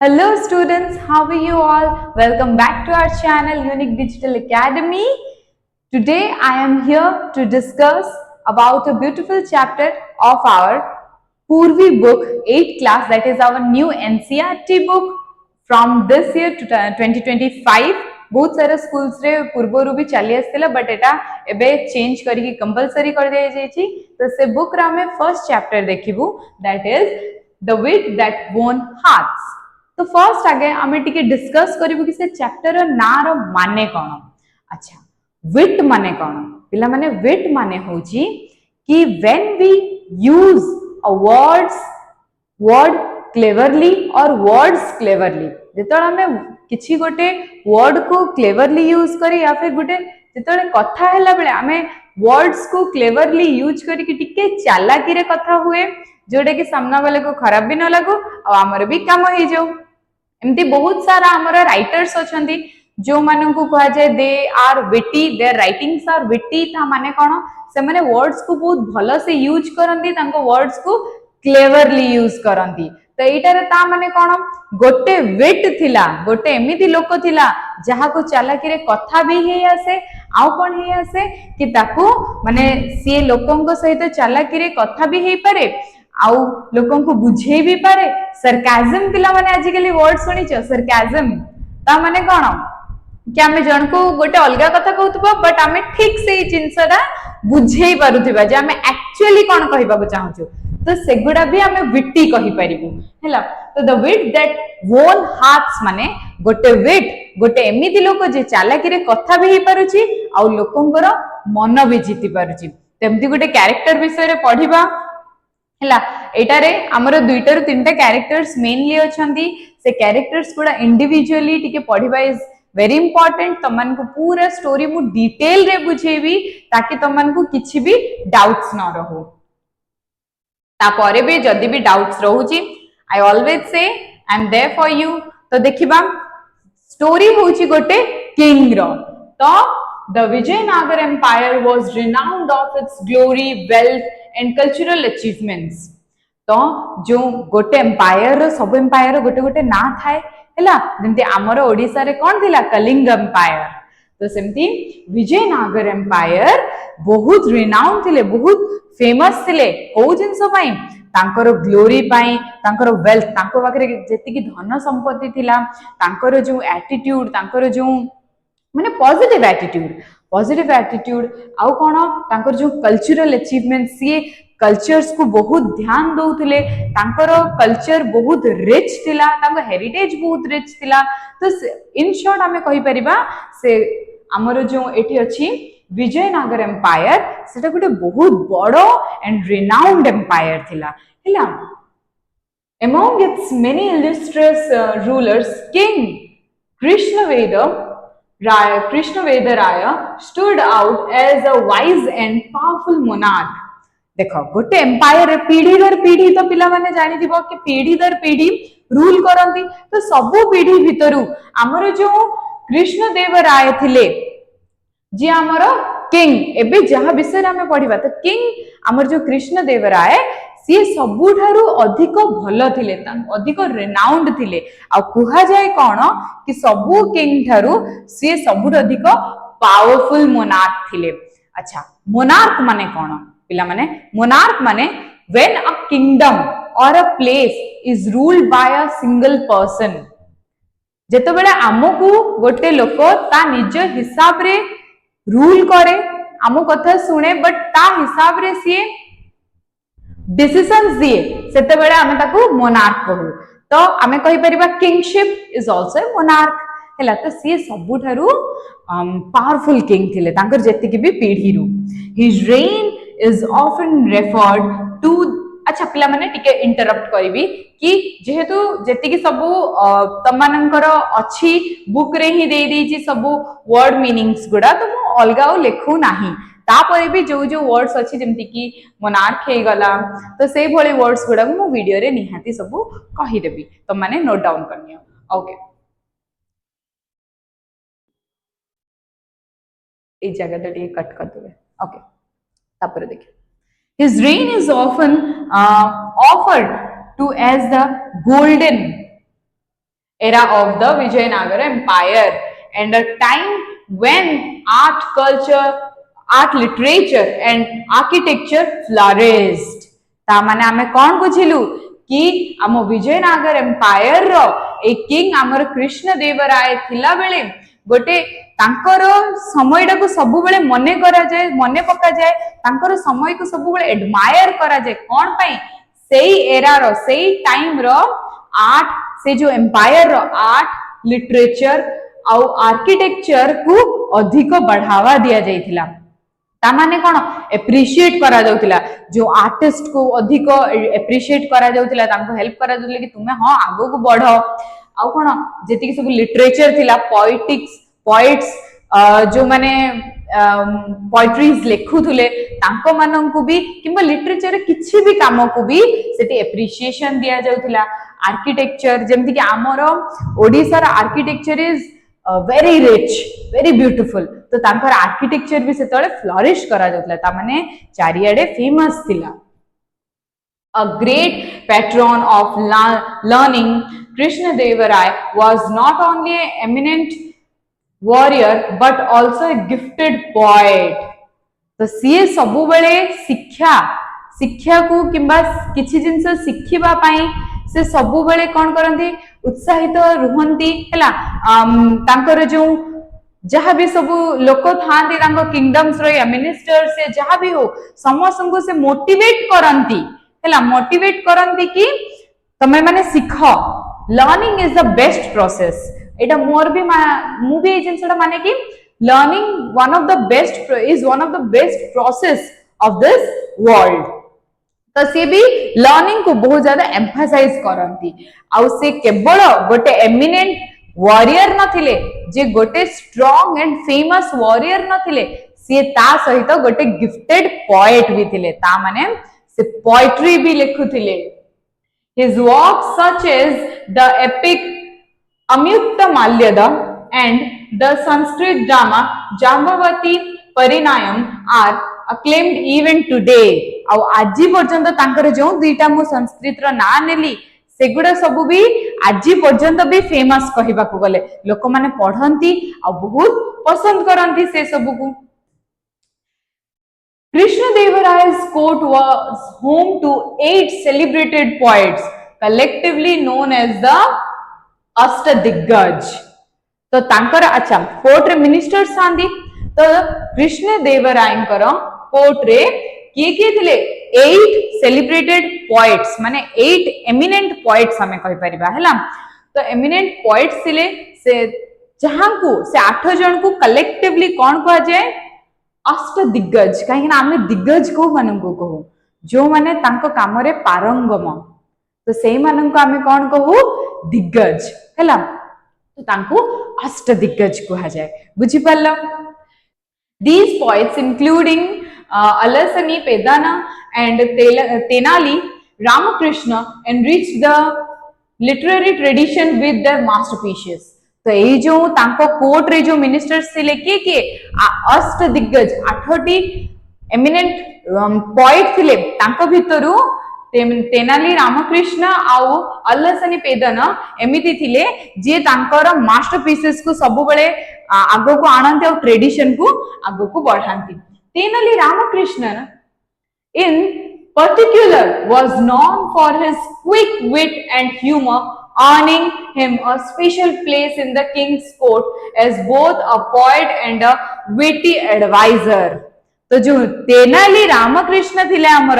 Hello students, how are you all? Welcome back to our channel Unique Digital Academy. Today I am here to discuss about a beautiful chapter of our Purvi book 8th class, that is our new NCERT book from this year to 2025. बहुत सारा schools रे पूर्वरु भी चली आसला but एटा एबे change करिक compulsory कर दिया जायछि तो से बुक रा हमें फर्स्ट चैप्टर देखिबू that is the wit that won hearts. तो फर्स्ट आगे आमे टिके डिस्कस करिबु कि से चैप्टर रो ना रो माने कोन। अच्छा, विट माने कोन? पिला माने विट माने होची कि when we use a word cleverly और वर्ड्स क्लेवरली, जेतोळ हमें किछि गोटे वर्ड को क्लेवरली यूज करी या फिर गोटे जेतोळे कथा हैला बेले हमें वर्ड्स को क्लेवरली यूज करी कि टिके चालाकी रे कथा हुए जोडे कि सामना वाले को खराब भी न लागो और हमर भी काम हो जाओ। एमती बहुत सारा हमर राइटर्स अछंती जो मानन को कहा जाए they are witty, their writings are witty. ता माने कोन? से माने वर्ड्स को बहुत भलो से यूज करंती, तांको वर्ड्स को क्लेवरली यूज करंती। तो एटारे ता माने कोन? गोटे विट थिला, गोटे एमिति लोक थिला जहा को चालाकी रे कथा भी हे आसे आउ कोन हे आसे कि ताको माने सी लोकंको सहित चालाकी रे कथा भी हे पारे आउ लोकन को बुझे भी पारे। सरकाजम पिला माने आजिकली वर्ड सुनिछ सरकाजम, ता माने कोन कि आमे जन को गोटे अलगा कथा कहउतबा बट आमे ठीक से जिंसरा बुझेई पारुथिबा जे आमे एक्चुअली कोन कहिबा को चाहूछु, तो सेगुडा भी आमे विटी कहि परिबु हैला। तो the wit that won hearts माने गोटे विट, गोटे एमिति लोक जे चालाकी रे कथा भी हे पारुची आ लोकंकर मन भी जीति पारुची। तेमति गोटे कैरेक्टर विषय रे पढिबा हैला। एटारे हमर दुईटा रु तीनटा कैरेक्टर्स मेनली अछंती, से कैरेक्टर्स गुडा इंडिविजुअली टिके पढिबा इज वेरी इंपोर्टेंट। तमन को पूरा स्टोरी मु डिटेल रे बुझेबी ताकि तमन को किछि भी डाउट्स न रहो। तापरे भी जदि भी doubts रहूची I always say I am there for you. तो देखिबा स्टोरी होची गोटे किंग रो। तो the Vijayanagara empire was renowned of its glory, wealth and cultural achievements. तो जो गोटे एम्पायर, सब एम्पायर गोटे गोटे ना थाए हैला, जेमति हमर ओडिसा रे कोन थिला कलिंग एम्पायर। तो सेमति विजयनगर एम्पायर बहुत रिनाउंड थिले, बहुत फेमस थिले को जिंस पई, तांकर ग्लोरी पाई, तांकर वेल्थ, तांको पाखरे जेति कि धन संपत्ति थिला, तांकर जो एटीट्यूड, तांकर जो माने पॉजिटिव एटीट्यूड आउ कोन तांकर जो कल्चरल अचीवमेंट, सी कल्चर्स को बहुत ध्यान दउथिले, तांकर कल्चर बहुत रिच थिला, तांको हेरिटेज बहुत रिच थिला। तो इन शॉर्ट हमें कहि परिबा से हमर जो एठी अछि विजयनगर एम्पायर सेटा गोटे बहुत बड़ो एंड रिनाउंड एम्पायर थिला हैला। Among its many illustrious rulers, King Krishnavedaraya stood out as a wise and powerful monarch. देखो गोटे एम्पायर पीढ़ी दर पीढ़ी, तो पिला माने जानि दिबो कि पीढ़ी दर पीढ़ी रूल करंती। तो सबु पीढ़ी भितरु हमर जो कृष्णदेवराय थिले जी हमर किंग, एबे जहा विषय हमें पढ़िबा तो किंग हमर जो कृष्णदेवराय सी सबुठारु अधिक भल थिले, अधिक रिनाउंड थिले। आ कुहा जाय कोन कि सबु किंग ठारु सी सबुठ अधिक पावरफुल मोनार्क थिले। अच्छा, मोनार्क माने कोन पिला माने? मोनार्क माने व्हेन अ किंगडम और a place is ruled by a single person. जेतो बेले आमको गोटे लोक ता निज हिसाब रे रूल करे, आम कथा सुने, बट ता हिसाब रे सी डिसीजंस दिए, सेते बेले आमे ताकू मोनार्क कहू। तो आमे कहि परिबा kingship is also a monarch हैला। तो सी सबुठारु पावरफुल किंग थिले तांकर जेतिकि भी पीढ़ी रु। His reign is often referred to. अच्छा पिला माने टिके इंटरप्ट करिवि कि जेहेतु जेतिकि सबु तमानंकर अछि बुक रे ही दे देछि सबु वर्ड मीनिंग्स गुडा, तो मु अलगाओ लेखु नाही। तापरे भी जो जो वर्ड्स अछि जेमति कि मोनार्क हे गला, तो से भली वर्ड्स गुडा मु वीडियो रे निहाती सबु कहि देबी, तो माने नोट डाउन करनियो। ओके, ए जगह टे कट कर देबे। ओके, तापरे देखिए his reign is often offered to as the golden era of the Vijayanagara Empire and a time when art, culture, art, literature and architecture flourished. ता माने आमे कौन बुझिलु कि आम विजयनगर एम्पायर रो ए किंग आमर कृष्ण देवराय थिला बेले गोटे तांकर समय को सब बेले मने करा जाए मने पका जाए तांकर समय को सब बेले एडमायर करा जाए कौन पाई सेई एरा रो सेई टाइम रो आर्ट से जो एम्पायर रो आर्ट लिटरेचर आउ आर्किटेक्चर को अधिक बढ़ावा दिया जाइथिला तामाने कोन एप्रिशिएट करा जाउतिला जो आर्टिस्ट को अधिक एप्रिशिएट करा जाउतिला तांको हेल्प करा जाउतिला कि तुमे हां आगो को बढ़ो आउ कोन जेति कि सब लिटरेचर थिला पोएटिक्स पोएट्स जो माने पोएट्रीज लेखुथुले तांको मानन को भी किबा लिटरेचर किछि भी काम को भी सेति एप्रिशिएशन दिया जाउतिला आर्किटेक्चर जेमति कि हमरो ओडिसा रा architecture is very rich very beautiful तो तांकर आर्किटेक्चर भी सेतळे फ्लरिश करा जाउतला ता माने चारियाडे फेमस थिला a great patron of learning Krishna Devarai was not only an eminent warrior but also a gifted poet तो सीए सबु बेले शिक्षा शिक्षा को किंबा किछि जिंस शिखिबा पाई से सबु बेले कोन करंती उत्साहित रुहंती हैला तांकर जो जहाँ भी सब लोक था किंगडम्स रो मिनिस्टर से जहाँ भी हो समस्त को से मोटिवेट करंती हैला मोटिवेट करंती कि तमे माने Sikh learning is the best process एटा मोर भी मु भी जिंसटा माने कि learning one of the best process of this world तो सी भी लर्निंग को बहुत ज्यादा एम्फासाइज करंती आउ से केवल गोटे एमिनेंट वॉरियर नथिले जे गोटे स्ट्रांग एंड फेमस वॉरियर नथिले सी ता सहित गोटे गिफ्टेड पोएट भी थिले ता माने से पोएट्री भी लिखुथिले his work such as the epic Amuktamalyada and the Sanskrit drama Jambavati Parinayam are acclaimed even today आउ आजि पर्यंत तांकर जो दुईटा मु संस्कृत रो ना नेली सेगुडा सब भी आजि पर्यंत भी फेमस कहिबा को गले लोक माने पढंती आ बहुत पसंद करंती से सब को Krishna देवराय's court was home to 8 celebrated poets collectively known as the अष्टदिग्गज तो तांकर अच्छा कोर्ट रे मिनिस्टर सांदी तो कृष्ण देवरायंकर कोर्ट रे किए थिले 8 सेलिब्रेटेड पोएट्स माने 8 एमिनेंट पोएट्स हमें कहि परिबा हला तो एमिनेंट पोएट्स थिले से जहां को से 8 जन को कलेक्टिवली कोन कहा जाय अष्टदिग्गज काहे ना हमें दिग्गज को मानन को कहू जो माने तांको काम रे पारंगम तो सेही मानन को हमें कोन कहू दिग्गज हला तो तांको अष्टदिग्गज कहा जाय बुझि परलो these poets including Alasani Pedana and Tenali Ramakrishna enriched the literary tradition with their masterpieces तो ये जो तांको कोर्ट रे जो मिनिस्टर्स थिले के अष्टदिग्गज 8टी एमिनेंट पोएट थिले तांको भितरु तेनाली रामकृष्ण आउ अल्लासनी पेदन एमिति थिले जे तांकर मास्टरपीसेस को सब बेले आगो को आनंती और ट्रेडिशन को आगो को बढ़ांती Tenali Ramakrishna in particular was known for his quick wit and humor earning him a special place in the king's court as both a poet and a witty advisor तो जो तेनाली रामकृष्ण थिले हमर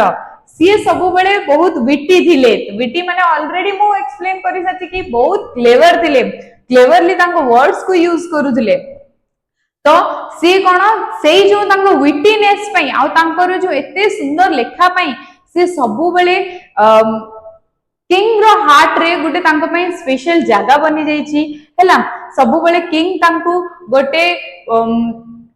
सी सब बेले बहुत विटी थिले विटी माने ऑलरेडी मु एक्सप्लेन करि सती कि बहुत क्लेवर थिले क्लेवरली तांको वर्ड्स को यूज करूथिले तो सी कोन सेई जो तांको विटीनेस पई आ तांकर जो एते सुंदर लेखा पई से सब बेले किंग रो हार्ट रे गुटे तांको पई स्पेशल जगह बनि जाई छी हैला सब बेले किंग तांको गोटे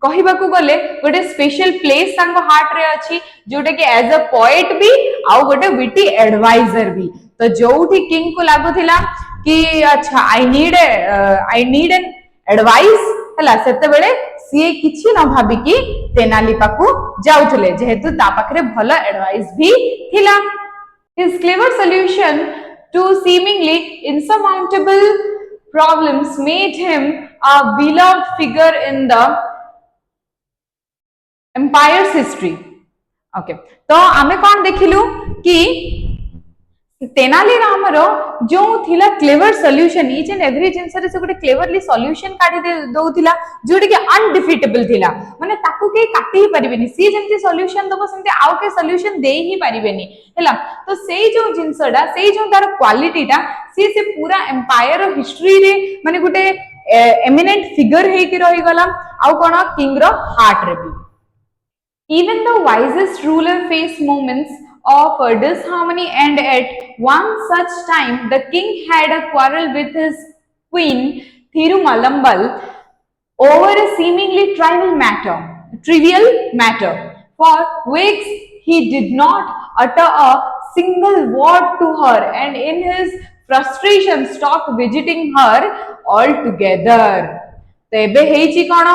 कहिबा को गले गोटे स्पेशल प्लेस तांको हार्ट रे अछि जोटे कि एज अ पोएट भी आ गोटे विटी एडवाइजर भी तो जोठी किंग को लागुथिला कि अच्छा आई नीड एन एडवाइस हला सेते बेले सी किछि न भाबी कि तेनाली पाकू जाउथले जेहेतु ता पाखरे भलो एडवाइस भी थिला his clever solution to seemingly insurmountable problems made him a beloved figure in the empire's history. Okay तो आमे कौन देखिलु कि तेनाली रामर जो थिला clever solution each and every जिंस रे से गोटे क्लेवरली सॉल्यूशन काढी दउथिला जोटी कि अनडिफिटेबल थिला माने ताकू के काटी ही परिबेनी सी जेंति सॉल्यूशन दबो सेंति आउ के सॉल्यूशन दे ही परिबेनी हैला तो सेई जो जिंसडा सेई जो तार क्वालिटीटा से पूरा एम्पायर और हिस्ट्री रे माने गोटे एमिनेंट फिगर हे कि रही गला आउ कोन किंग रो हार्ट रे भी even the wisest ruler faced moments of disharmony and at one such time the king had a quarrel with his queen Thirumalambal over a seemingly trivial matter for weeks he did not utter a single word to her and in his frustration stopped visiting her altogether तेबे हेची कोन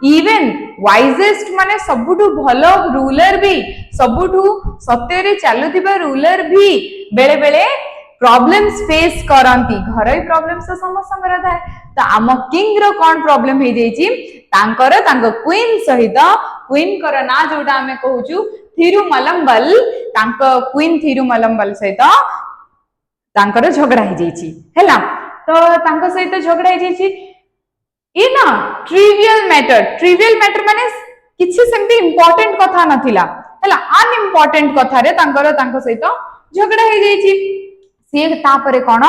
even wisest माने सबुठु भलो ruler भी सबुठु सत्य रे चालुथिबा ruler भी बेले बेले प्रॉब्लम्स फेस करंती घरई प्रॉब्लम्स तो समस्त थाए तो आम किंग रो कोन प्रॉब्लम हे जेची तांकर तांको क्वीन सहित क्वीन कर ना जोटा हमें कहूचु थिरुमलंबल तांको क्वीन थिरुमलंबल सहित तांकर झगड़ा हे जेची हैला तो तांको सहित झगड़ा हे जेची इन ट्रिवियल मैटर माने किछि सेमती इंपोर्टेंट कथा नथिला हैला अनइम्पोर्टेंट कथा रे तांकर तांको सहित झगड़ा हे जाईची से तापरे कोन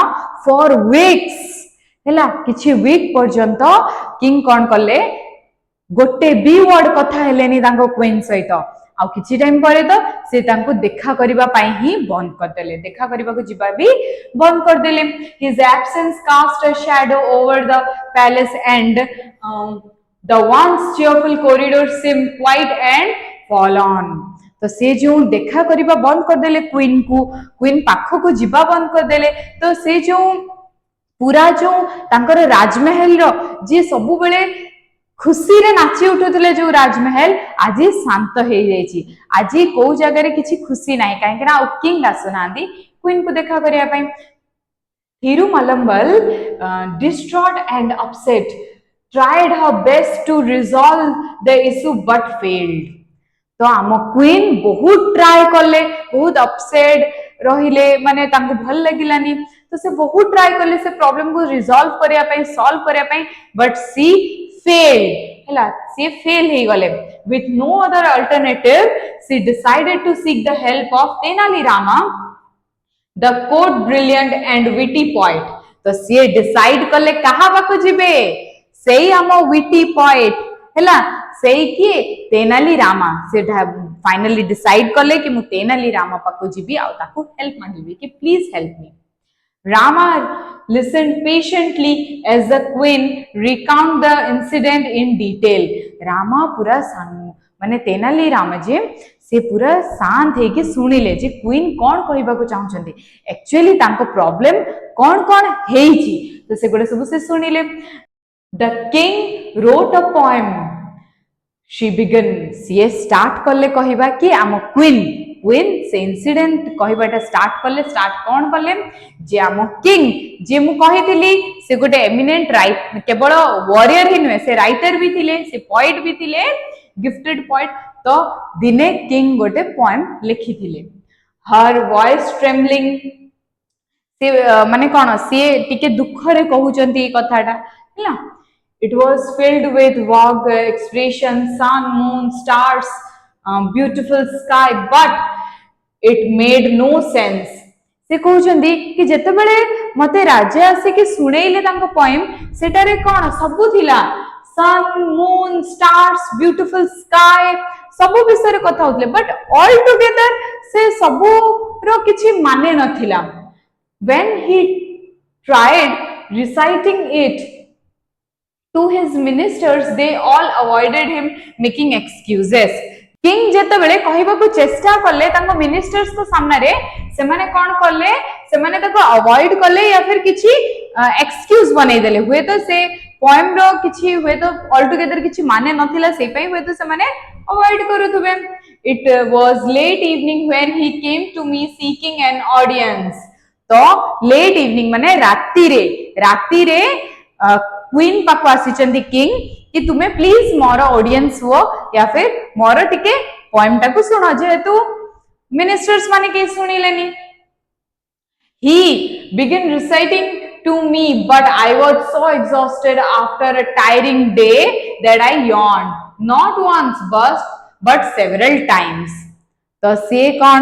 फॉर वीक्स हैला किछि वीक पर्यंत किंग कोन करले गोटे बी वर्ड कथा हेलेनी तांको क्वीन सहित आ किछि टाइम परे तो से तांको देखा करिबा पाई ही बंद कर देले देखा करिबा को जिबा भी बंद कर देले his absence cast a shadow over the palace and the once cheerful corridor seem quiet and fallen तो से जो देखा करिबा बंद कर देले क्वीन पाखो को जिबा बंद कर देले तो से जो पूरा जो तांकर राजमहल रो जे सबु बेले खुशी रे नाची उठुतले जो राजमहल आज शांत हो जाइए आज को जगह किसी खुशी ना कहीं किंग आसुनांदी क्वीन को देखा करिया पई Thirumalambal distraught and upset tried her best to resolve the issue but failed तो आम क्वीन बहुत ट्राई करले बहुत अपसेट रहिले माने तांको भल लागिलानी तो से बहुत ट्राई करले से प्रॉब्लम को रिजॉल्व करिया पई सॉल्व करिया पई but she failed hela she fail he gale with no other alternative she decided to seek the help of Tenali Rama the court brilliant and witty poet तो से decide करले कहा बाको जिबे सेई आमो witty poet हला सेई की तेनाली रामा से फाइनली डिसाइड करले कि मु तेनाली रामा पाको जिबी आ ताको हेल्प मांगबी कि please help me Rama listened patiently as the queen recount the incident in detail. Rama पूरा माने तेनाली राम जे से पूरा शांत है कि सुनिले जे क्वीन कौन कहबा को चाहछंती एक्चुअली तांको प्रॉब्लम कौन हेची तो से गोटे सब से सुनिले The king wrote a poem. She began she start करले कहबा कि आम क्वीन से इंसिडेंट कहबाटा स्टार्ट कौन कले जे आम किंग जे मु कहितली से गोटे एमिनेंट राइट केवल वॉरियर ही नुहे से राइटर भी थिले से पोएट भी थिले गिफ्टेड पोएट तो दिने किंग गोटे पोएम लिखी थिले हर वॉइस ट्रेम्बलिंग से माने कोन से टिके दुख रे कहउचंती कथाटा हैला it was filled with vague expression sun moon stars beautiful sky but it made no sense से कहउचंदी कि जते बेले मते राजा आसे कि सुनेइले तांको पोएम सेटारे कोन सबु थिला sun moon stars beautiful sky सबु विषय कथा होतले बट ऑल टुगेदर से सबु रो किछि माने नथिला when he tried reciting it to his ministers they all avoided him making excuses king जेते बेले कहबा को चेष्टा करले तांको मिनिस्टर्स को सामने रे से माने कोन करले से माने ताको अवॉइड करले या फिर किछि एक्सक्यूज बनै देले हुए तो से पोएम रो किछि हुए तो ऑल टुगेदर किछि माने नथिला से पई हुए तो से माने अवॉइड करूथुबे it was late evening when he came to me seeking an audience तो लेट इवनिंग माने राती रे क्वीन पाक आसी किंग कि तुम्हें प्लीज मोर ऑडियंस हुआ या फिर मोर टिके पोएम टाकू सुनो जेहेतु मिनिस्टर्स माने के सुनिलेनी he began reciting to me but I was so exhausted after a tiring day that I yawned not once but several times तो सी कौन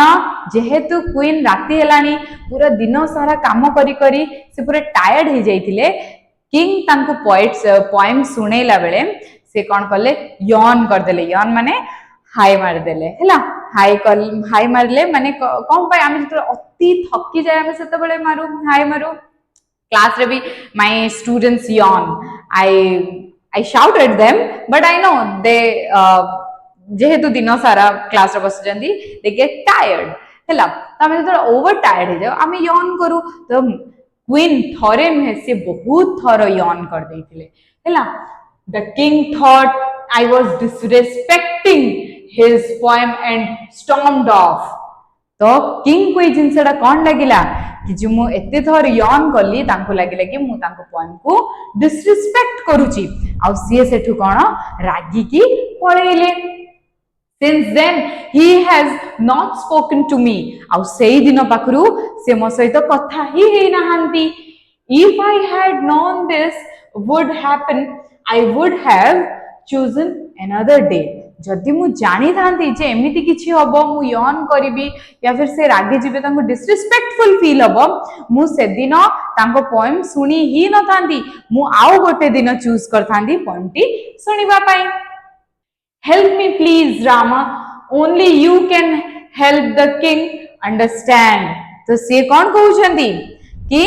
जेहेतु क्वीन राति हेलानी पूरा दिन सारा काम करी करी से पूरा टायर्ड हो जाइथिले किंग तांको पोएम सुनेला बेले से कौन कले यॉन कर देले यॉन माने हाई मार देले हैला हाई मारले माने कौन पाए आमे जतो अति थकी जाय आमे सेते बेले मारू हाई मारू क्लास रे भी my students yawn I shout at them but I know they जेहेतु दिन सारा क्लास रे बसजंदी दे गेट टायर्ड हैला त आमे जतो ओवर टायर्ड हो जाओ आमे यॉन करू तो क्वीन थरे नुहे से बहुत थर यॉन कर देथिले हैला the king thought I was disrespecting his poem and stormed off तो किंग को जिनसटा कौन लगिला कि जो मु एते थर यॉन करली तांको लागिला कि मु तांको पोएम को डिसरिस्पेक्ट करूची आ सीए सेठु कोन रागी की पळेले since then he has not spoken to me आ सेई दिन पाखरु से मो सहित कथा ही नाहंती if I had known this would happen I would have chosen another day जदि मु जानी थांती जे एमिति किछि हबो मु यॉन करिवि या फिर से रागे जिबे तांको डिसरिस्पेक्टफुल फील हबो मु से दिन तांको पोएम सुनी ही न थांती मु आउ गोटे दिन चूज कर थांती पोएम टी सुनिबा पाई help me please Rama only you can help the king understand तो से कौन कहउछंती कि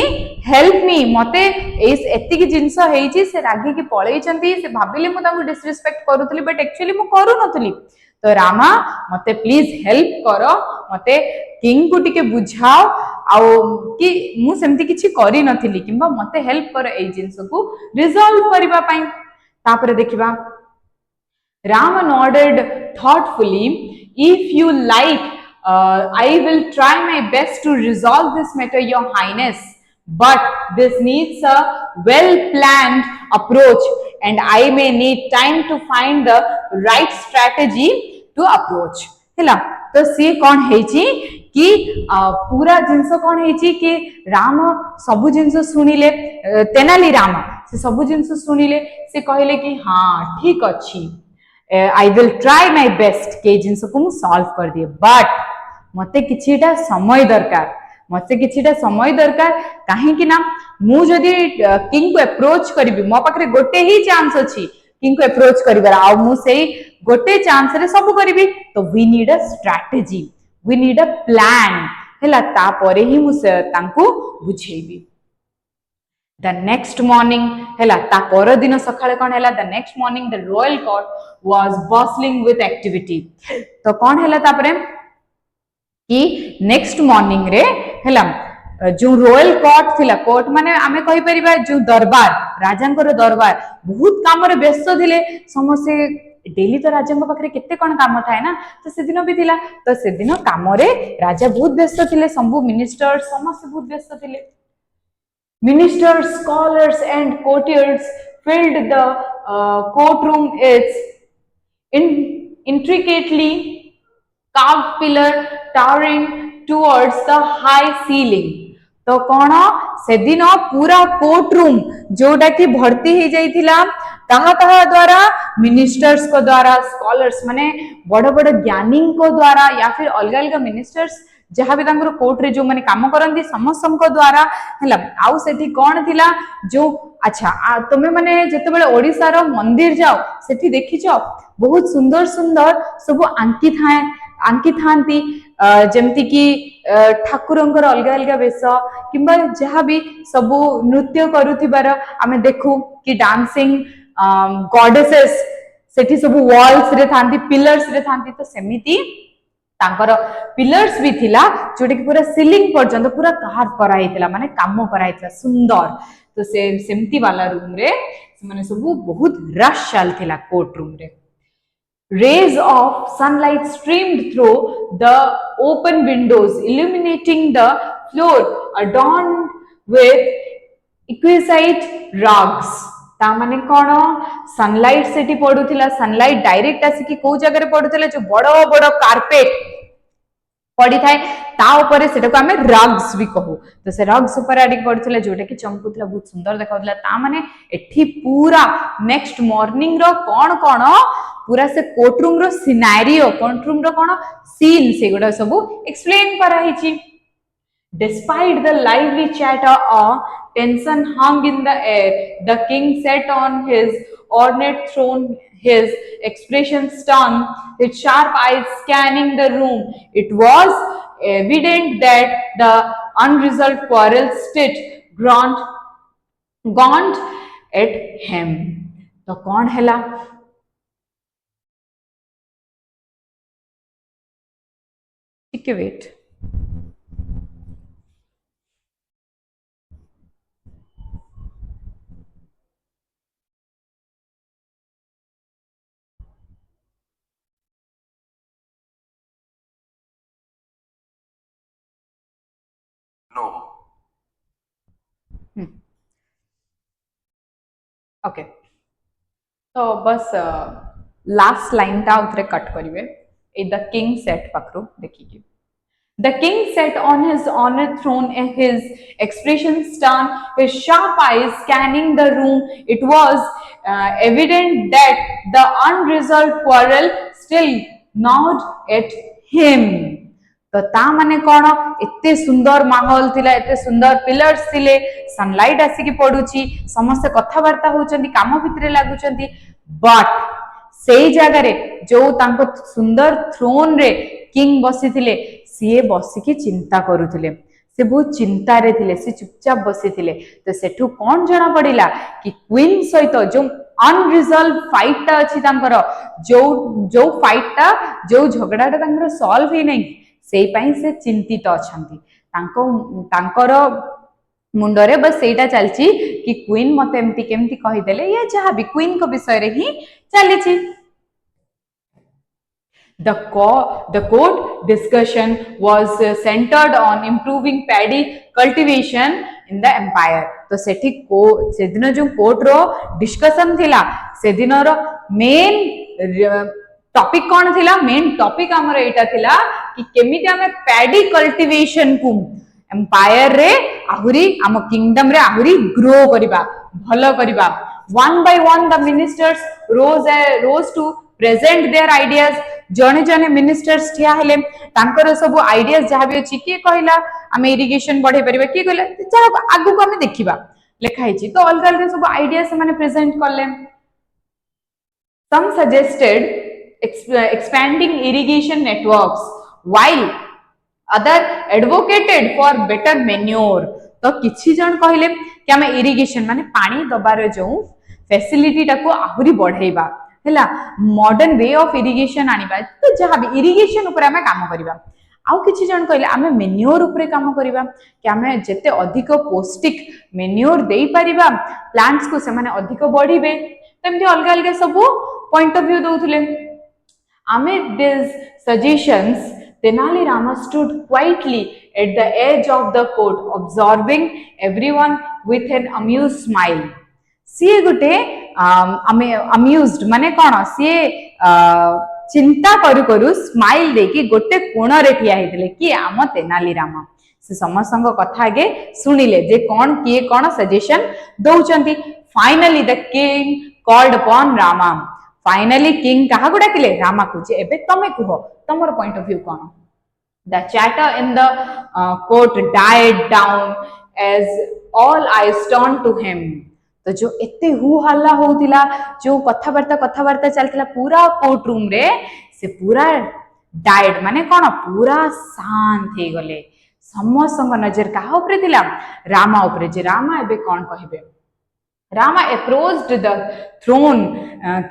हेल्प मी मते एति की जिंस हेची से रागी की पळेइचंती से भाबिले मु तांको डिसरिस्पेक्ट करूतली बट एक्चुअली मु करू नथली तो रामा मते प्लीज हेल्प करो मते किंग को टिके बुझाओ आउ कि मु सेमती किछि करी नथली किबा मते हेल्प करो ए जिंस को रिजॉल्व करबा पई तापरे देखिबा Ram nodded thoughtfully if you like I will try my best to resolve this matter your highness but this needs a well planned approach and I may need time to find the right strategy to approach हैला तो सी कौन हेची कि पूरा जिंस कौन हेची कि राम सबु जिंस सुनिले तेनाली राम से सबु जिंस सुनिले से कहले कि हां ठीक अछि I will try my best के जिंस को मु सॉल्व कर दिए बट मते किछिटा समय दरकार काहे कि ना मु जदी किंग को अप्रोच करबी मो पाखरे गोटे ही चांस अछि किंग को अप्रोच करिवार आ मु सेही गोटे चांस रे सब करबी तो we need a strategy we need a plan हैला ता परे ही मु तांको बुझेबी The next morning hela ta पर दिन सखाळे कोन हला the next morning the royal court was bustling with activity तो कोन हला तापरे कि नेक्स्ट मॉर्निंग रे हला जो रॉयल कोर्ट थिला कोर्ट माने आमे कहि परिबा जो दरबार राजांकर दरबार बहुत काम रे व्यस्त थिले समसे डेली तो राजा पाखे केते कौन काम थाए ना तो से दिन भी थिला तो से दिन काम रे राजा बहुत व्यस्त थिले सब मिनिस्टर्स समस्त बहुत व्यस्त थिले Ministers, scholars, and courtiers filled the courtroom. Its intricately carved pillar towering towards the high ceiling. तो कौन से दिन पूरा कोर्टरूम जोटा कि भर्ती हो जाइथिला कहा द्वारा मिनिस्टर्स को द्वारा स्कॉलर्स माने बड़ बड़ ज्ञानी को द्वारा या फिर अलग अलग मिनिस्टर्स जहाँ भी कोर्ट रे जो माने काम करंती समस्त द्वारा हला आउ सेठी कौन थिला जो अच्छा तुमे माने जेतेबेले ओडिसा रो मंदिर जाओ सेठी देखिछो बहुत सुंदर सुंदर सब आंकी थांती जेमती कि ठाकुरंकर अलग अलग वेश किंबा जहाँ भी सब नृत्य करुथिबार आमे देखू कि डांसिंग गॉडेसेस सेठी सब वॉल्स रे थांती पिलर्स रे थांती तो सेमिति तांकर पिलर्स भी थिला जोटे कि पूरा सीलिंग पर्यंत पूरा कार्व कराइथिला माने काम कराइथिला सुंदर तो से सेमती वाला रूम रे माने सब बहुत रश चलथिला कोर्ट रूम रे rays of sunlight streamed through the open windows illuminating the floor adorned with exquisite rugs ता माने कौन सनलाइट सेठी पड़ुथिला सनलाइट डायरेक्ट आसिकी को जगह पड़ुथिला जो बड़ बड़ कार्पेट पड़ी थाए ता ऊपर सेटा आमे रग्स भी कहू तो से रग्स ऊपर आडी पड़थिला जोटा कि चमकुथिला बहुत सुंदर देखाउथिला ता माने एठी पूरा नेक्स्ट मॉर्निंग रो कोन कोन पूरा से कोर्ट रूम रो सिनेरियो कोर्ट रूम रो कोन सीन से गुडा सब एक्सप्लेन करा हिची Despite the lively chatter, tension hung in the air. The king sat on his ornate throne, his expression stern, his sharp eyes scanning the room. It was evident that the unresolved quarrel still gaunt at him. तो कौन हैला ठीक है wait No. Okay तो बस last line टा उतरे cut करिवे ए द किंग सेट पकरो देखिए The king sat on his honored throne, his expression stern, his sharp eyes scanning the room. It was evident that the unresolved quarrel still gnawed at him. तो ता माने कौन एते सुंदर माहौल थिला एते सुंदर पिलर्स थिले सनलाइट आसिकी पडुची समस्त कथावार्ता होचंती काम भितरे लागुचंती बट सेई जगह रे जो तांको सुंदर थ्रोन रे किंग बसी थिले सीए बसिकी चिंता करुथिले से बहुत चिंता रे थिले से चुपचाप बसी थिले तो सेठू कौन जना पड़िला कि क्वीन सहित जो अनरिजल्व फाइट ता अछि तांकर जो जो फाइट ता जो झगड़ाटा तांकर सॉल्व ही नहीं सेई पई से चिंतित अछंती तांकर मुंडरे बस सेटा चलची कि क्वीन मते एमती केमती कहि देले या जहा भी क्वीन को विषय रे ही चलीची The court discussion was centered on improving paddy cultivation in the empire. तो सेठी को सेदिन जो कोर्ट रो डिस्कशन थिला सेदिन रो मेन टॉपिक कौन थिला मेन टॉपिक हमर एटा थिला कि केमिति हमें पैडी कल्टीवेशन को एम्पायर रे आहुरी आम किंगडम रे आहुरी ग्रो करिबा भलो करिबा one by one the ministers rose to present their ideas जने जने मिनिस्टर्स ठिया हेले तांकर सब आइडियाज जहा भी अछि के कहला हम इरिगेशन बढ़े परिबा के कहला जहा आगु को हम देखिबा लेखा हिची तो अलग अलग सब आइडिया से माने प्रेजेंट करले some suggested expanding irrigation networks while other advocated for better manure तो किछि जन कहले कि हम इरिगेशन माने पानी दबार जो फैसिलिटी टाको आहुरी बढ़ेबा हैला मॉडर्न वे ऑफ इरिगेशन आनिबा तो जहा भी इरिगेशन ऊपर हम काम करबा आउ किछि जन कहले आमे मेन्योर ऊपर काम करबा कि आमे जते अधिक पौष्टिक मेन्योर देई परिबा प्लांट्स को से माने अधिक बढ़िबे तमती अलग अलग सब पॉइंट ऑफ व्यू दउथले amid these suggestions Tenali Rama stood quietly at the edge of the court observing everyone with an amused smile सी गोटे amused माने कोन सी चिंता करू करू स्माइल देकी गोटे कोण रे ठिया हेतिले कि आम तेनाली रामा से समस्त कथा आगे सुनिले जे कोन किए कोन सजेशन दउचंती finally the king called upon Rama finally king कहा को डाकिले रामा को जे एबे तमे कुहो तमर पॉइंट ऑफ व्यू कोन the chatter in the court died down as all eyes turn to him तो जो एते हु हल्ला होतिला जो कथावार्ता चलतिला पूरा कोर्ट रूम रे से पूरा डाइड माने कोन पूरा शांत हे गले समस्त नजर कहा ऊपर थिला रामा ऊपर जे रामा एबे कोन कहिबे Rama approached the throne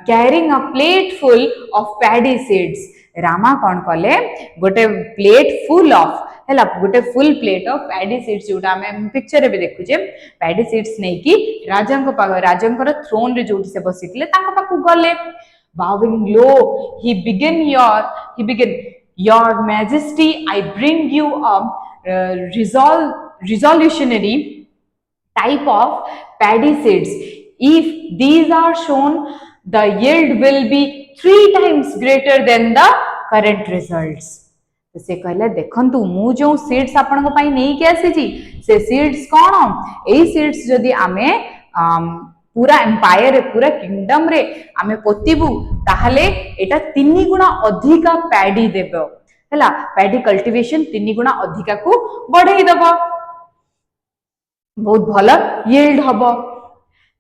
carrying a plate full of paddy seeds. Rama कौन कले गोटे प्लेट फुल ऑफ हैला गोटे full plate of paddy seeds जोटा हम पिक्चर रे भी देखु जे पैडी सीड्स नै कि राजंकर थ्रोन रे जोटी से बसितले तांका पाकु गले bowing low he began your majesty I bring you a resolutionary type of paddy seeds. If these are shown, the yield will be 3 times greater than the current results. तो से कहले देखंतु मु जो सीड्स आपन को पई नै के आसी से सीड्स कोन ए सीड्स जदी आमे पूरा एम्पायर पूरा किंगडम रे आमे पोतिबु ताहले एटा 3 गुना अधिका पैडी देबो हैला पैडी कल्टीवेशन 3 गुना अधिका को बढ़ाई दबो बहुत भल यील्ड हबो.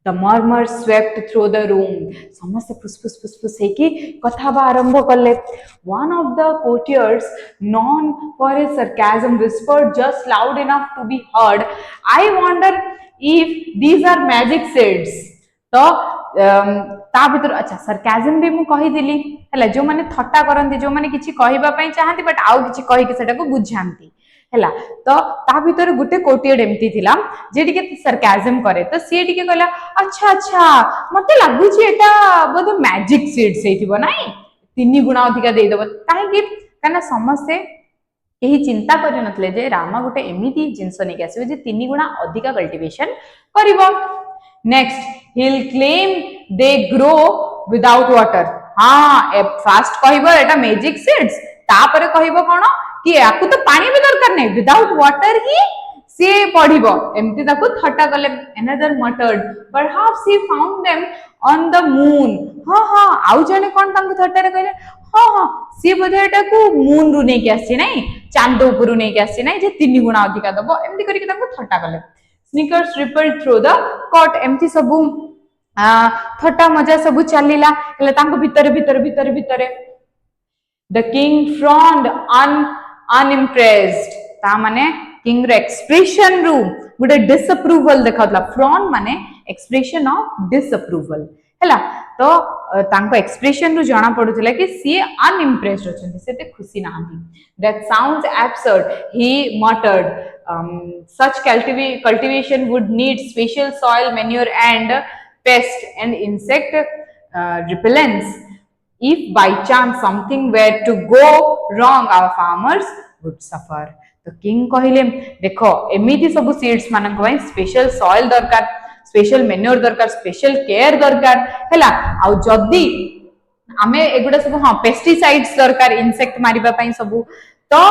The murmur swept through the room. समस्त फुसफुस फुसफुस हेकी कथाबा आरंभ कले. One of the courtiers, known for his sarcasm, whispered just loud enough to be heard, I wonder if these are magic seeds. तो ता भीतर अच्छा sarcasm भी मु कहि दिली हैला जो माने थट्टा करंती जो माने किछि कहिबा पई चाहंती बट आउ किछि कहि के सेटा को बुझांती हैला तो ता भीतर गुटे कोटियड एमती थिला जे टिके सरकाजम करे तो सी टिके कहला अच्छा अच्छा मते लागु छी एटा बोध मैजिक सीड्स हेतिबो नाही 3 गुना अधिका देई देबो काहे कि काना समस्ते एही चिंता करि नथले जे रामा गुटे एमिति जिंस नै के आसीबे जे 3 गुना अधिका कल्टीवेशन करिवो. Next he will claim they grow without water. हां फास्ट कहइबो एटा मैजिक सीड्स तापरे कहइबो कोन कि याकू तो पानी भी दरकार नहीं विदाउट वाटर ही से पढ़िबो एमती ताकू थट्टा कले. Another मटर्ड perhaps he found them on the moon. हां हां आउ जने कोन तांकू थट्टा रे कहले हां हां सी बोधे एटा को मून रु नै के आसी नै चांद ऊपर नै के आसी नै जे 3 गुना अधिका दबो एमती करी के तांकू थट्टा कले. Sneakers rippled through the cut एमती सबु थट्टा मजा सबु चलीला हेले तांकू भीतर भीतर भीतर भीतर. The king frowned unimpressed. ता माने किंग रे एक्सप्रेशन रु गुटे डिसअप्रूवल देखातला. फ्रॉन माने एक्सप्रेशन ऑफ डिसअप्रूवल हैला तो तांको एक्सप्रेशन रु जाना पडुतला कि सी अनइम्प्रेस्ड होचंती सेते खुशी नाहंती. That sounds absurd, he muttered. Such cultivation would need special soil, manure and pest and insect repellents. If by chance something were to go wrong, our farmers would suffer. तो king कहले देखो एमिति सब seeds मानन को special soil दरकार special manure दरकार special care दरकार हैला आ जदी आमे एगुडा सब हां पेस्टिसाइड्स दरकार इनसेक्ट मारिबा पई सब तो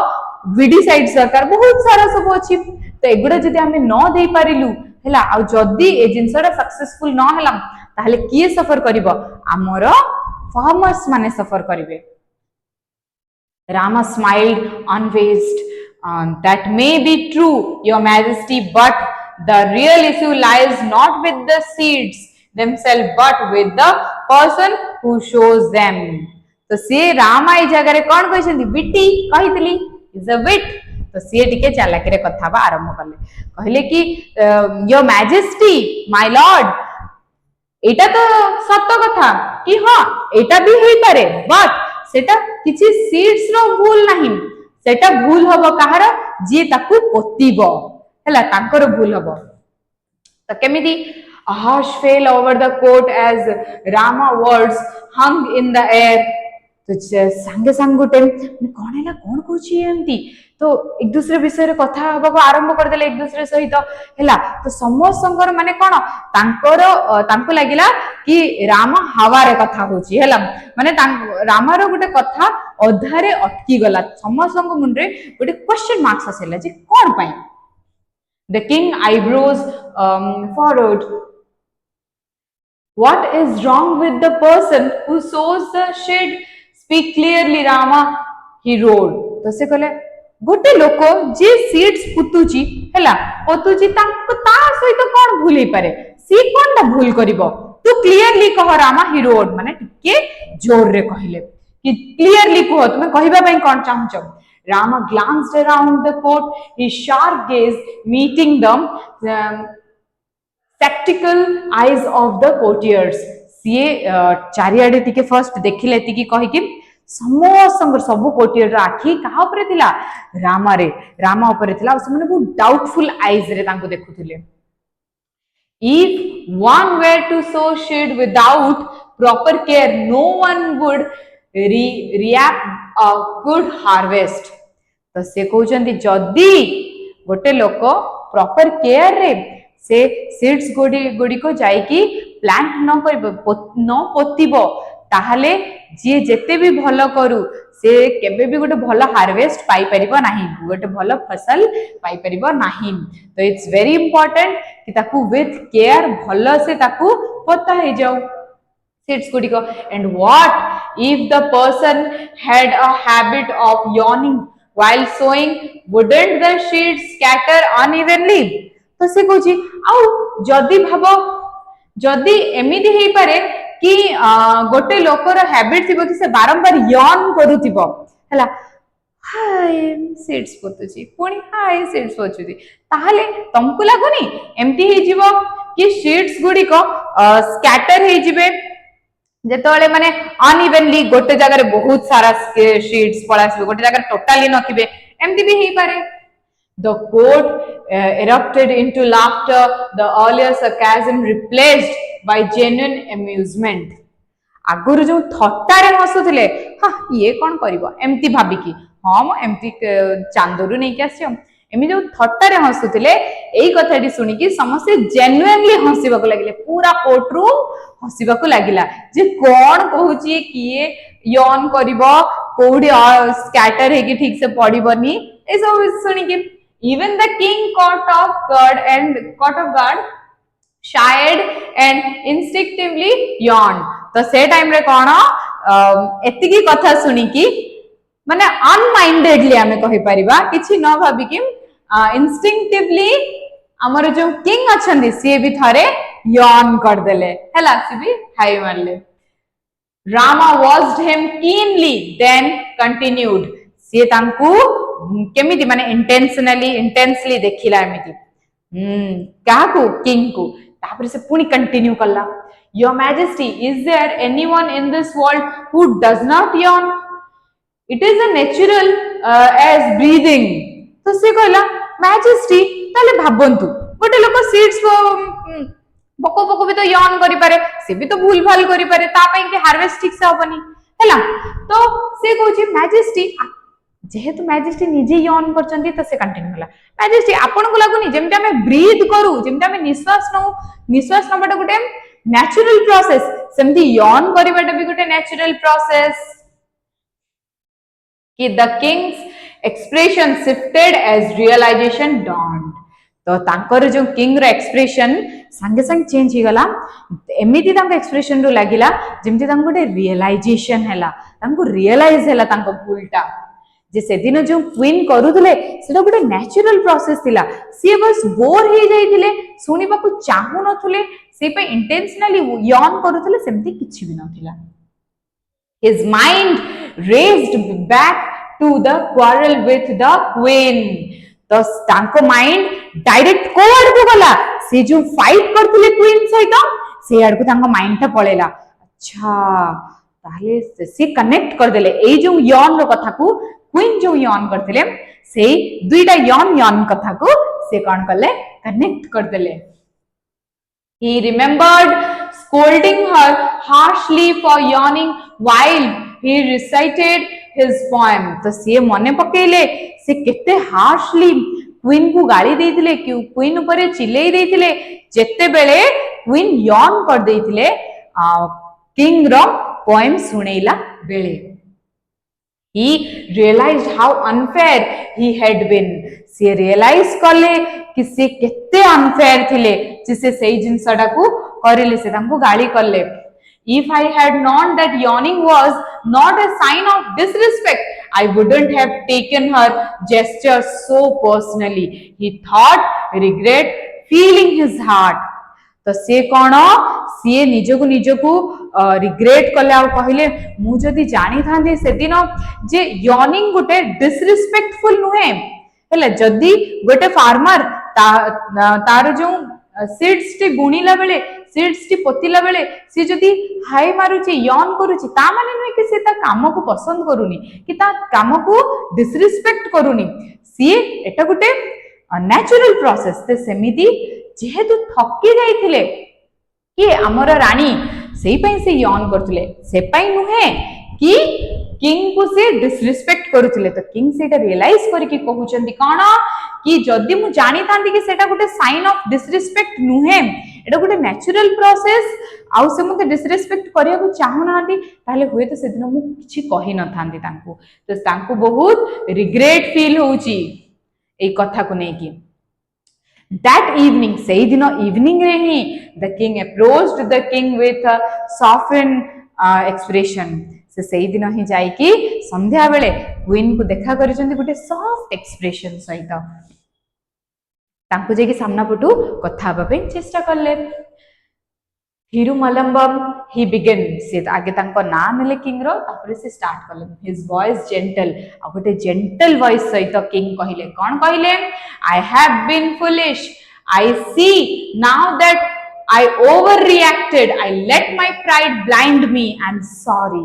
विडीसाइड्स दरकार बहुत सारा सब अछि तो एगुडा जदी आमे न देई पारिलु हैला आ जदी ए जिंसरा सक्सेसफुल न हैला ताहले किए सफर करिवो हमर farmers mane suffer karibe. Rama smiled unfazed. That may be true, your majesty, but the real issue lies not with the seeds themselves but with the person who shows them. तो से रामा ए जगह रे कोन कहछंती बिटी कहितली इज अ विट. तो से टिके चालाकी रे कथाबा आरंभ करले कहले कि योर मैजेस्टी माय लॉर्ड एटा तो सत्य कथा कि हाँ एटा भी होई पारे बट सेटा किछि सीड्स रो भूल नाही सेटा भूल हबो कहार जे ताकू पोतीबो हैला तांकर भूल हबो. तो केमिति a hush fell over the court as Rama words hung in the air. तो संगे संग गोटे कोन हैला कोन कहछि एंती तो एक दूसरे विषय रे कथा हबो आरंभ कर देले एक दूसरे सहित हैला तो समस्त माने कोन तांको लागिला कि राम हवा रे कथा होछि हैला माने राम रो गोटे कथा अधारे अटकी गला समस्त मुंड रे गोटे क्वेश्चन मार्क्स आसेला जे कोन पई. The king eyebrows furrowed. What is wrong with the person who sows the shade? Speak clearly, Rama, he roared. तो से कहले गोटे लोको जे सीड्स पुतुची हैला पुतुची ताको ता सहित कोन भूली पारे सी कोनटा भूल करिवो तू क्लियरली कह रामा ही रोड माने टिके जोर रे कहिले कि क्लियरली कह तुमे कहिबा पई कोन चाहछो. Rama glanced around the court, his sharp gaze meeting the spectacle eyes of the courtiers. सी चारियाडे टिके फर्स्ट देखिले टिके कहि कि समस्त सब कोटियर आखि कहा ऊपर थिला रामा रे रामा ऊपर थिला से माने बहुत डाउटफुल आईज रे तांको देखुथिले. If one were to sow seed without proper care, no one would reap a good harvest. तो से कहउचंती जदी गोटे लोक प्रॉपर केयर रे से सीड्स गुडी को जाइकी प्लांट न पोतिबो ताहले जी जेते भी भलो करू से केबे भी गोटे भलो हार्वेस्ट पाई परिबो नाही, गोटे भलो फसल पाई परिबो नाही। तो इट्स वेरी इंपोर्टेंट कि ताकू विथ केयर भलो से ताकू पोता हे जाऊ seeds gudiko। And what if the person had a habit of yawning while sowing, wouldn't the seeds scatter unevenly? तो से कोची आउ जदी भाबो जदी एमिति हेई पारे कि गोटे लोकर हैबिट थिबो कि से बारंबार यॉन करूथिबो हला हाय सीड्स पोतुची पुणी हाय सीड्स पोतुची ताहले तुमको लागुनी एमती हेई जिवो कि सीड्स गुडी को स्कैटर हेई जिवे जेतोले माने अनइवनली गोटे जगह बहुत सारा सीड्स पळासबे गोटे जगह टोटली नथिबे एमती भी हेई पारे। The court erupted into laughter, the earlier sarcasm replaced by genuine amusement। आगुरु जो थट्टारे हसुथिले हाँ ये कौन करिवो एमती भाबिकी हाँ मो एमती चांदोरु नै के आसियो एमि जो थट्टारे हसुथिले एई कथाटी सुनिकी समस्त जेन्युइनली हसिबाकू लागिले पूरा कोर्ट रूम हसिबाकू लागिला जे कोन कहूची किए यॉन करिवो कोडी स्कैटर हेकी ठीक से पडिबोनी ए सब सुनिकी even the king caught off guard shied and instinctively yawned। तो से टाइम रे कोन एतिकी कथा सुनी की माने अनमाइंडेडली हमें कहि परिबा किछि न भाबी कि इंस्टिंक्टिवली हमर जो किंग अछंदी से भी थारे यॉन कर देले हला से भी हाई मारले। Rama watched him keenly then continued। से तांकू केमिति माने इंटेंसली देखिला एमिति काकू किंग को तापर से पुनी कंटिन्यू करला your majesty is there anyone in this world who does not yawn? It is a natural as breathing. तो से कहला मैजेस्टी ताले भाबंतु गोटे लोक सीड्स बको बको भी तो yawn करि पारे से भी तो भूल भाल करि पारे ता पई के हार्वेस्ट ठीक से होबनी हैला। तो से कहूची मैजेस्टी जेहेतु मैजेस्टी निजे यॉन करचंती तो से कंटिन्यू होला मैजेस्टी आपन को लागुनी जेमते हमें ब्रीथ करू जेमते हमें निश्वास नबटा गोटे नेचुरल प्रोसेस सेमती यॉन करिबाटा भी गोटे नेचुरल प्रोसेस कि the king's expression shifted as realisation dawned। तो तांकर जो किंग रो एक्सप्रेशन संगे संग चेंज ही गला एमिति तांको एक्सप्रेशन रो लागिला जेमती तांको गोटे रियलाइजेशन हैला तांको रियलाइज हैला तांको भूलटा जे से दिन जो क्वीन करूथले सेटा गोटे नेचुरल प्रोसेस थिला सी बस बोर हे जाइथिले सुनिबा को चाहू नथुले से पे इंटेंशनली यॉन करूथले सेमती किछि भी नथिला। His mind raced back to the quarrel with the queen। तो तांको माइंड डायरेक्ट कोड को गला से जो फाइट करथले क्वीन सहित से आड़ को तांको माइंड ता पळेला अच्छा ताले से कनेक्ट कर देले ए जो यॉन रो कथा को क्वीन जो यॉन करथिले से दुईटा यॉन कथा को से कोन करले कनेक्ट कर देले। He remembered scolding her harshly for yawning while he recited his poem। तो से मने पकेले से केते हार्शली क्वीन को गाली देथिले कि क्वीन ऊपर चिल्लाई देथिले जेते बेले क्वीन यॉन कर देथिले किंग रो पोएम सुनेला बेले। He realized how unfair he had been। से realize करले कि से केते unfair थिले जिसे सही जिंसडा को करिले से तांको गाली करले। If I had known that yawning was not a sign of disrespect, I wouldn't have taken her gesture so personally। He thought regret feeling his heart। तो से कोन सी निजको रिग्रेट कले आ कहले मु जदी जानी थांदी से दिन जे यॉर्निंग गोटे डिसरिस्पेक्टफुल नुहे हेले जदी गोटे फार्मर तार जो सीड्स टी बुणीला बेले सीड्स टी पोतिला बेले से जदी हाई मारुची यॉन करूची ता माने नुहे कि से ता काम को पसंद करूनी कि ता काम को डिसरिस्पेक्ट करूनी सी एटा गोटे नेचुरल प्रोसेस ते सेमिति जेहेतु थकी जाइथिले कि हमर रानी सेई पई से यॉन करथले से पई नुहे कि किंग को से डिसरिस्पेक्ट करूथले। तो किंग सेटा रियलाइज करके कहउचंदी कोन कि जदि मु जानी थांती कि सेटा गोटे साइन ऑफ डिसरिस्पेक्ट नुहे, एटा गोटे नेचुरल प्रोसेस आउ से मते डिसरिस्पेक्ट करिया को चाहू नांती ताले होय तो सेदिन मु किछि कहि न थांती तांको, तो तांको बहुत रिग्रेट फील होउची ए कथा को नै कि that evening sei dino evening re hi the king approached the king with a softened expression से sei dino hi jai ki sandhya bele queen को देखा करिसंती गोटे सॉफ्ट एक्सप्रेशन सहित तांको जे कि सामना पटु कथा हबा पे चेष्टा करले थिरुमलम्बम ही बिगिन से आगे तांको ना नेले किंग रो तापरे से स्टार्ट करले हिज वॉइस जेंटल आ गोटे जेंटल वॉइस सहित किंग कहिले कोन कहिले I have been foolish I see now that I overreacted I let my pride blind me I am sorry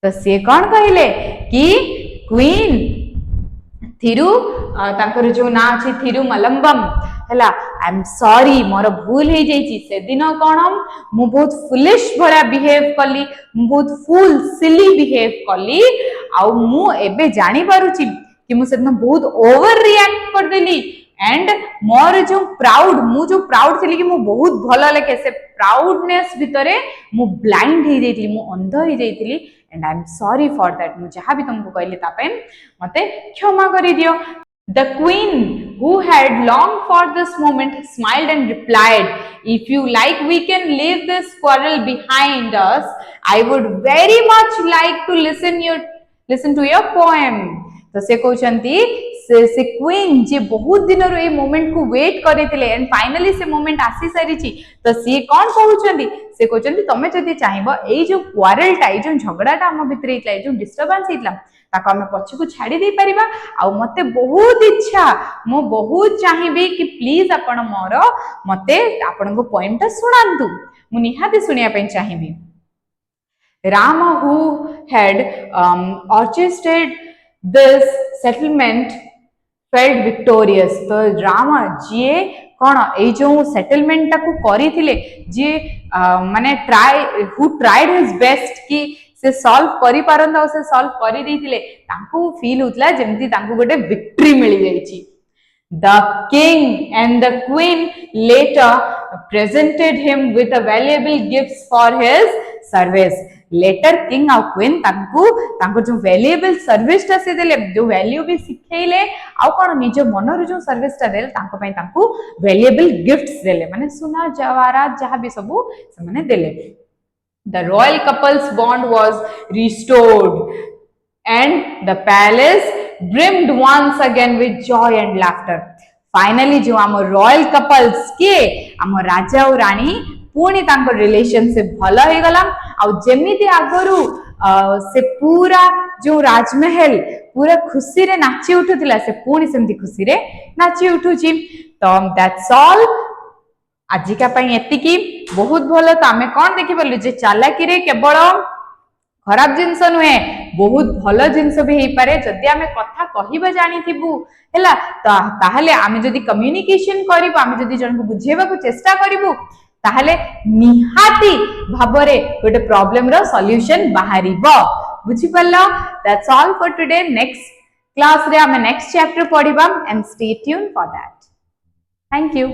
तो से कोन कहिले कि क्वीन थिरु तांकर जो ना अछि थिरुमलम्बम हला आई एम सॉरी मोर भूल हे जाईची से दिन कोन मु बहुत फुलिश भरा बिहेव कली मु बहुत फूल सिली बिहेव कली आ मु एबे जानि पारुची कि मु सेदिन बहुत ओवर रिएक्ट कर देली एंड मोर जो प्राउड थिली कि मु बहुत भलो लेके से प्राउडनेस भितरे मु ब्लाइंड हे जाईतली मु अंध हे जाईतली and I am sorry for that मु जहा भी तुमको कहली तापे मते क्षमा करि दियो the queen who had longed for this moment smiled and replied if you like we can leave this quarrel behind us I would very much like to listen to your poem तो से कहउचंती से queen जे बहुत दिन रो a moment को wait करिथिले and finally से moment आसी सारिची तो सी कोन कहउचंती से कहउचंती तमे जदी चाहिबो ए जो क्वारल टाइ जो झगड़ाटा हम भितरे इतला जो डिस्टर्बेंस इतला ताको हम पछ को छाडी दे परिबा आ मते बहुत इच्छा मो बहुत चाहिबी कि प्लीज आपण मोर मते आपण को पॉइंट सुनांतु मु निहाती सुनिया पे चाहिबी Rama who had orchestrated this settlement felt victorious तो रामा जे कौन ए जो सेटलमेंट टाकू करी थिले जे माने ट्राइड हिज बेस्ट कि से सॉल्व करि पारंदा से सॉल्व करि दैथिले तांको फील होतला जेमति तांको गोटे विक्ट्री मिली जाईची The king and the queen later presented him with a valuable gifts for his service. Later king और queen तांको जो valuable service टा से देले जो value भी सिखेले आउ कोन निज मनर जो सर्विस टा देले तांको पई तांको valuable gifts देले माने सुना जवाहरात जहां भी सबु से माने देले The royal couple's bond was restored and the palace brimmed once again with joy and laughter. Finally जो आम रॉयल कपल्स के आम राजा और रानी पुणी तांको रिलेशनशिप भलो हे गला आ जेमिति आगरु से पूरा जो राजमहल पूरा खुशी रे नाची उठुतिला से पुणी सेमति खुशी रे नाची उठुची तो दैट्स ऑल आजिका पई एतिकी बहुत भलो तो आमे कोन देखि बोलु जे चालाकी रे केवल खराब जिनस नुहे बहुत भल जिनस भी हो पारे जदि आमे कथा कहिबा जानि थिबु हैला ताहले आमे जदि कम्युनिकेशन करिबो आमे जदि जन को बुझेबा को चेष्टा करिबु ताहले निहाती भाबरे गोटे प्रॉब्लम रो सॉल्यूशन बाहरिबो बुझि पल्ला that's all for today next class रे आमे नेक्स्ट चैप्टर पढिबा and stay tuned for that thank you